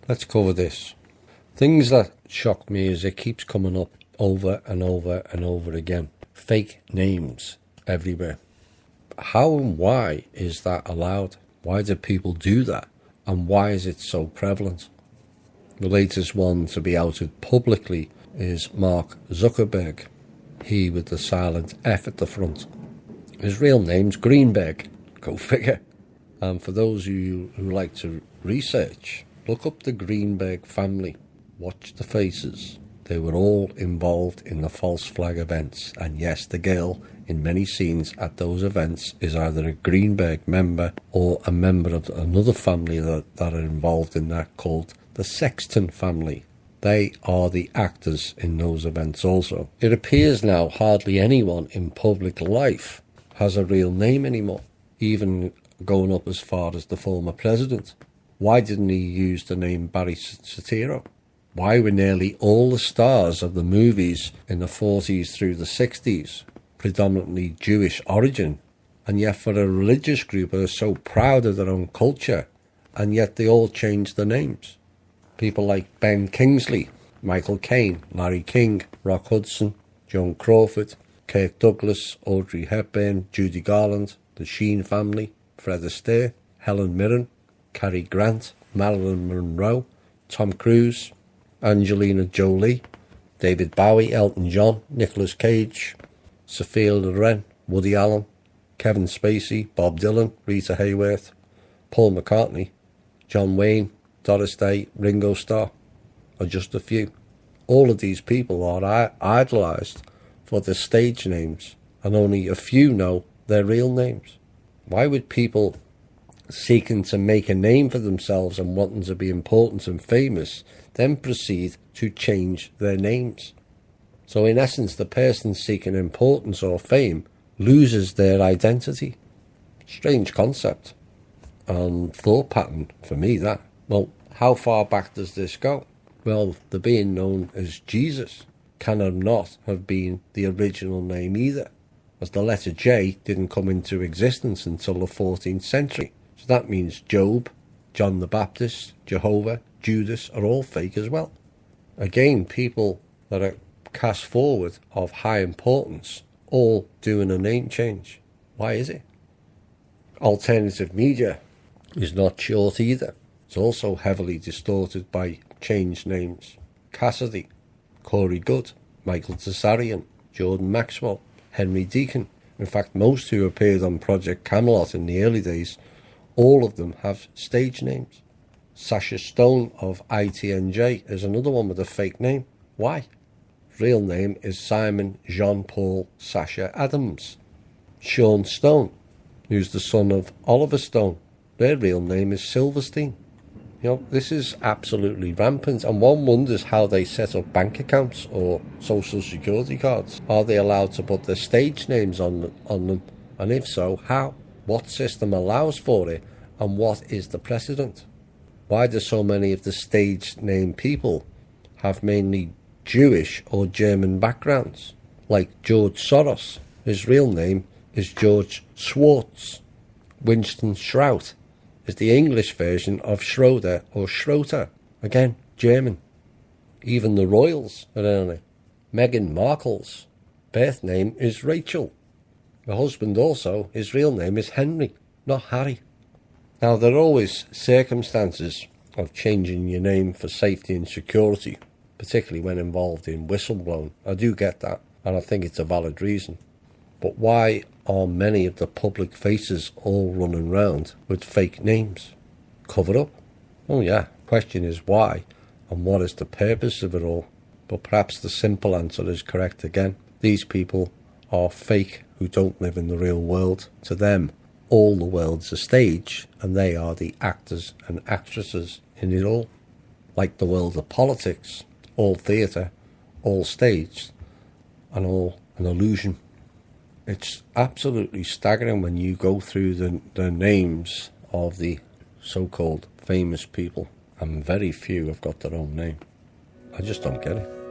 Let's cover this. Things that shock me is it keeps coming up over and over and over again. Fake names everywhere. How and why is that allowed? Why do people do that? And why is it so prevalent? The latest one to be outed publicly is Mark Zuckerberg. He with the silent F at the front. His real name's Greenberg. Go figure. And for those of you who like to research, look up the Greenberg family. Watch the faces. They were all involved in the false flag events. And yes, the girl in many scenes at those events is either a Greenberg member or a member of another family that are involved in that, called the Sexton family. They are the actors in those events also. It appears now hardly anyone in public life has a real name anymore, even going up as far as the former president. Why didn't he use the name Barry Soetoro? Why were nearly all the stars of the movies in the 40s through the 60s predominantly Jewish origin, and yet for a religious group who are so proud of their own culture, and yet they all changed their names? People like Ben Kingsley, Michael Caine, Larry King, Rock Hudson, Joan Crawford, Kirk Douglas, Audrey Hepburn, Judy Garland, the Sheen family, Fred Astaire, Helen Mirren, Cary Grant, Marilyn Monroe, Tom Cruise, Angelina Jolie, David Bowie, Elton John, Nicolas Cage, Sophia Loren, Woody Allen, Kevin Spacey, Bob Dylan, Rita Hayworth, Paul McCartney, John Wayne, Doris Day, Ringo Starr are just a few. All of these people are idolised for their stage names, and only a few know their real names. Why would people seeking to make a name for themselves and wanting to be important and famous then proceed to change their names? So in essence, the person seeking importance or fame loses their identity. Strange concept and thought pattern for me, that. Well, how far back does this go? Well, the being known as Jesus cannot not have been the original name either, as the letter J didn't come into existence until the 14th century. So that means Job, John the Baptist, Jehovah, Judas are all fake as well. Again, people that are cast forward of high importance all doing a name change. Why is it? Alternative media is not short either. It's also heavily distorted by changed names. Cassidy, Corey Goode, Michael Tsarian, Jordan Maxwell, Henry Deacon. In fact, most who appeared on Project Camelot in the early days, all of them have stage names. Sasha Stone of ITNJ is another one with a fake name. Why? Real name is Simon Jean-Paul Sasha Adams. Sean Stone, who's the son of Oliver Stone, their real name is Silverstein. You know, this is absolutely rampant, and one wonders how they set up bank accounts or social security cards. Are they allowed to put their stage names on them? And if so, how? What system allows for it, and what is the precedent? Why do so many of the stage name people have mainly Jewish or German backgrounds? Like George Soros, his real name is George Schwartz. Winston Shrout is the English version of Schroeder or Schroeter, again German. Even the royals are in it. Meghan Markle's birth name is Rachel. Her husband also, his real name is Henry, not Harry. Now, there are always circumstances of changing your name for safety and security, particularly when involved in whistleblowing. I do get that, and I think it's a valid reason. But why are many of the public faces all running round with fake names? Cover up? Oh yeah, question is why, and what is the purpose of it all? But perhaps the simple answer is correct again. These people are fake who don't live in the real world. To them, all the world's a stage, and they are the actors and actresses in it all. Like the world of politics, all theatre, all staged, and all an illusion. It's absolutely staggering when you go through the names of the so-called famous people, and very few have got their own name. I just don't get it.